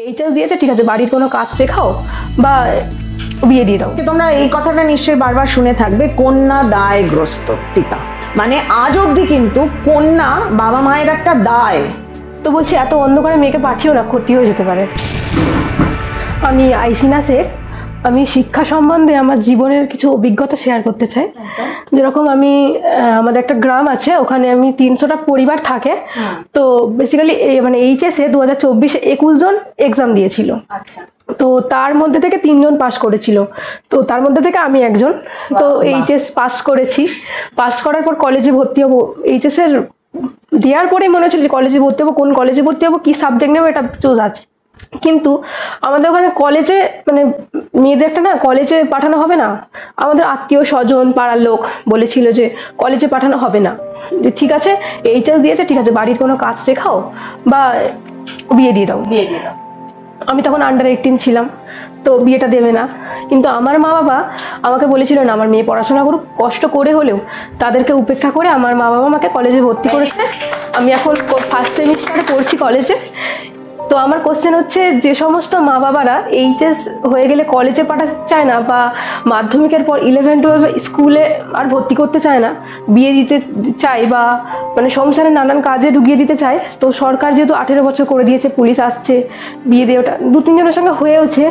HS দিয়েছে, ঠিক আছে, বাড়ির কোনো কাজ শেখাও বা বিয়ে দিয়ে দাও। তোমরা এই কথাটা নিশ্চয়ই বারবার শুনে থাকবে, কন্যা দায়গ্রস্ত পিতা। মানে আজ অবধি কিন্তু কন্যা বাবা মায়ের একটা দায়। তো বলছি এত অন্ধকারে মেয়েকে পাঠিও না, ক্ষতি হয়ে যেতে পারে। আমি আইসিনা শেখ, আমি শিক্ষা সম্বন্ধে আমার জীবনের কিছু অভিজ্ঞতা শেয়ার করতে চাই। যেরকম আমি আমাদের একটা গ্রাম আছে, ওখানে আমি 300টা পরিবার থাকে। তো বেসিক্যালি মানে এইচএসে 2024 21 জন এক্সাম দিয়েছিল। আচ্ছা, তো তার মধ্যে থেকে 3 জন পাস করেছিল, তো তার মধ্যে থেকে আমি একজন। তো এইচএস পাস করেছি, পাস করার পর কলেজে ভর্তি হবো। এইচএস এর দেওয়ার পরেই মনে হচ্ছিল যে কলেজে ভর্তি হবো, কোন কলেজে ভর্তি হবো, কি সাবজেক্ট নেবো, এটা চুজ আছে। কিন্তু আমাদের ওখানে কলেজে মানে মেয়েদের একটা না কলেজে পাঠানো হবে না। আমাদের আত্মীয় স্বজন পাড়ার লোক বলেছিল যে কলেজে পাঠানো হবে না, যে ঠিক আছে এইচএস দিয়েছে, ঠিক আছে, বাড়ির কোনো কাজ শেখাও বা বিয়ে দিয়ে দাও। বিয়ে দিয়ে দাও। আমি তখন আন্ডার 18 ছিলাম, তো বিয়েটা দেবে না। কিন্তু আমার মা বাবা আমাকে বলেছিল না, আমার মেয়ে পড়াশোনা করুক, কষ্ট করে হলেও তাদেরকে উপেক্ষা করে আমার মা বাবা আমাকে কলেজে ভর্তি করেছে। আমি এখন ফার্স্ট সেমিস্টারে পড়ছি কলেজে। তো আমার কোশ্চেন হচ্ছে, যে সমস্ত মা বাবারা এইচএস হয়ে গেলে কলেজে পাঠাতে চায় না বা মাধ্যমিকের পর 11-12 স্কুলে আর ভর্তি করতে চায় না, বিয়ে দিতে চায় বা মানে সংসারে নানান কাজে ঢুকিয়ে দিতে চায়, তো সরকার যেহেতু 18 বছর করে দিয়েছে, পুলিশ আসছে বিয়ে দিয়ে, ওটা 2-3 জনের সঙ্গে হয়েওছে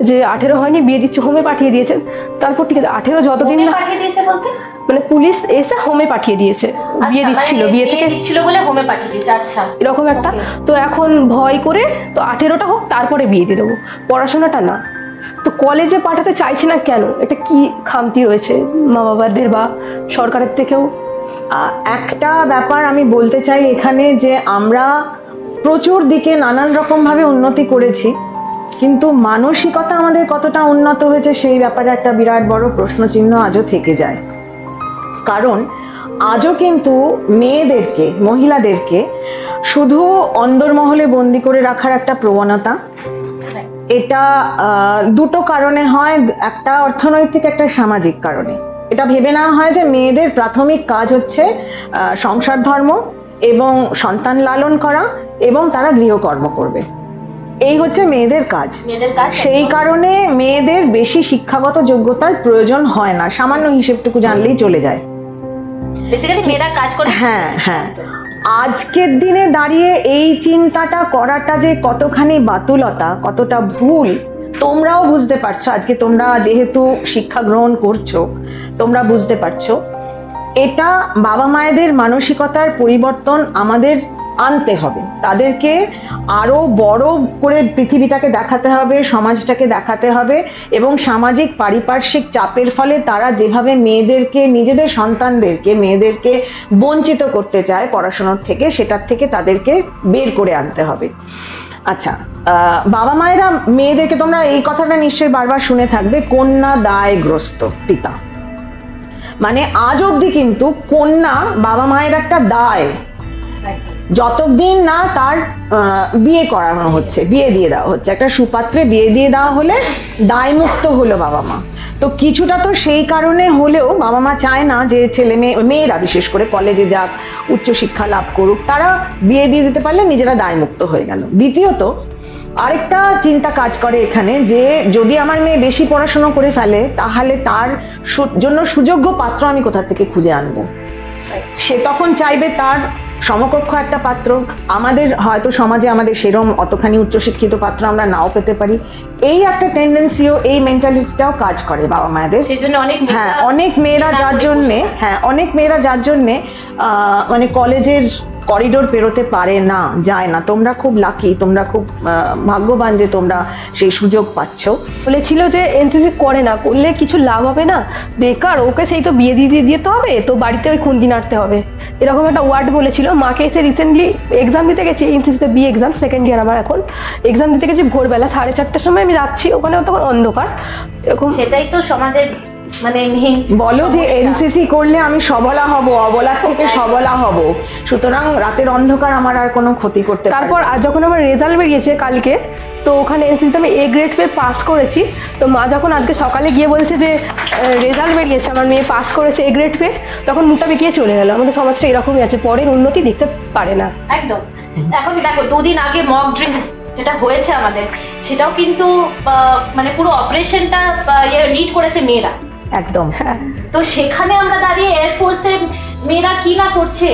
যে 18 হয়নি বিয়ে দিচ্ছে, হোমে পাঠিয়ে দিয়েছেন। তারপর ঠিক আছে 18 যতদিন না পাঠিয়ে দিয়েছে বলতে মানে পুলিশ এসে হোমে পাঠিয়ে দিয়েছে, বিয়ে দিচ্ছিল, বিয়ে থেকে দিচ্ছিল বলে হোমে পাঠিয়ে দিয়েছে। আচ্ছা, এরকম একটা। তো এখন ভয় করে তো 18টা হোক তারপরে বিয়ে দিয়ে দেবো, পড়াশোনাটা না। তো কলেজে পাঠাতে চাইছি না কেন, এটা কি খামতি রয়েছে মা বাবাদের বা সরকারের থেকেও? একটা ব্যাপার আমি বলতে চাই এখানে, যে আমরা প্রচুর দিকে নানান রকমভাবে উন্নতি করেছি, কিন্তু মানসিকতা আমাদের কতটা উন্নত হয়েছে সেই ব্যাপারে একটা বিরাট বড় প্রশ্নচিহ্ন আজও থেকে যায়। কারণ আজও কিন্তু মেয়েদেরকে, মহিলাদেরকে শুধু অন্দরমহলে বন্দি করে রাখার একটা প্রবণতা। এটা দুটো কারণে হয়, একটা অর্থনৈতিক, একটা সামাজিক কারণে। এটা ভেবে নেওয়া হয় যে মেয়েদের প্রাথমিক কাজ হচ্ছে সংসার ধর্ম এবং সন্তান লালন করা, এবং তারা গৃহকর্ম করবে, এই হচ্ছে মেয়েদের কাজ। সেই কারণে মেয়েদের বেশি শিক্ষাগত যোগ্যতার প্রয়োজন হয় না, সামান্য হিসেবটুকু জানলেই চলে যায়। বেসিক্যালি মেয়েরা কাজ করে। হ্যাঁ হ্যাঁ, আজকের দিনে দাঁড়িয়ে এই চিন্তাটা করাটা যে কতখানি বাতুলতা, কতটা ভুল, তোমরাও বুঝতে পারছো। আজকে তোমরা যেহেতু শিক্ষা গ্রহণ করছো, তোমরা বুঝতে পারছো। এটা বাবা মায়েদের মানসিকতার পরিবর্তন আমাদের আনতে হবে। তাদেরকে আরো বড় করে পৃথিবীটাকে দেখাতে হবে, সমাজটাকে দেখাতে হবে, এবং সামাজিক পারিপার্শ্বিক চাপের ফলে তারা যেভাবে মেয়েদেরকে, নিজেদের সন্তানদেরকে, মেয়েদেরকে বঞ্চিত করতে চায় পড়াশোনার থেকে, সেটার থেকে তাদেরকে বের করে আনতে হবে। আচ্ছা, বাবা মায়েরা মেয়েদেরকে, তোমরা এই কথাটা নিশ্চয়ই বারবার শুনে থাকবে, কন্যা দায়গ্রস্ত পিতা। মানে আজ অবধি কিন্তু কন্যা বাবা মায়ের একটা দায়। যতদিন না তার বিয়ে করানো হচ্ছে, বিয়ে দিয়ে দেওয়া হচ্ছে, একটা সুপাত্রে বিয়ে দিয়ে দেওয়া হলে দায়মুক্ত হলো বাবা মা। তো কিছুটা তো সেই কারণে হলেও বাবা মা চায় না যে ছেলে মেয়েরা বিশেষ করে কলেজে যাক, উচ্চশিক্ষা লাভ করুক, তারা বিয়ে দিয়ে দিতে পারলে নিজেরা দায়মুক্ত হয়ে গেল। দ্বিতীয়ত আরেকটা চিন্তা কাজ করে এখানে, যে যদি আমার মেয়ে বেশি পড়াশোনা করে ফেলে, তাহলে তার জন্য সুযোগ্য পাত্র আমি কোথা থেকে খুঁজে আনবো। সে তখন চাইবে তার সমকক্ষ একটা পাত্র। আমাদের হয়তো সমাজে আমাদের সেরম অতখানি উচ্চশিক্ষিত পাত্র আমরা নাও পেতে পারি। এই একটা টেন্ডেন্সিও, এই মেন্টালিটিটাও কাজ করে বাবা মায়েদের। অনেক মেয়েরা যার জন্যে মানে কলেজের করিডোর পেরোতে পারে না, যায় না। তোমরা খুব লাকি, তোমরা খুব ভাগ্যবান যে তোমরা সেই সুযোগ পাচ্ছ। বলেছিল যে এনসিসি করে না, করলে কিছু লাভ হবে না, বেকার, ওকে সেই তো বিয়ে দিয়ে দিতে হবে, তো বাড়িতে ওই খুন্তি নাড়তে হবে, এরকম একটা ওয়ার্ড বলেছিল। মাকে এসে রিসেন্টলি এক্সাম দিতে গেছি, এনসিসিতে বি এক্সাম, সেকেন্ড ইয়ার আমার এখন। এক্সাম দিতে গেছি ভোরবেলা 4:30টার সময় আমি যাচ্ছি, ওখানে তখন অন্ধকার, এরকম। সেটাই তো সমাজের মানে বলো যে এনসিসি করলে আমি সবলা হব, অবলা থেকে সবলা হব, সুতরাং রাতের অন্ধকার আমার আর কোনো ক্ষতি করতে পারে। তারপর যখন আমার রেজাল্ট বেরিয়েছে কালকে, তো ওখানে এনসিসিতে আমি A গ্রেড পেয়ে পাস করেছি। তো মা যখন আজকে সকালে গিয়ে বলছে যে রেজাল্ট বেরিয়েছে, আমার মেয়ে পাস করেছে A গ্রেড পেয়ে, তখন মুখটা বেঁকিয়ে চলে গেল। আমাদের সমাজটা এরকমই আছে, পরের উন্নতি দেখতে পারে না। একদম। এখন দেখো, 2 দিন আগে মক ড্রিল যেটা হয়েছে আমাদের, সেটাও কিন্তু মানে পুরো অপারেশনটা লিড করেছে মেয়েরা। একদম। তো সেখানে আমরা দাঁড়িয়ে এয়ারফোর্সে মেয়েরা কি না করছে,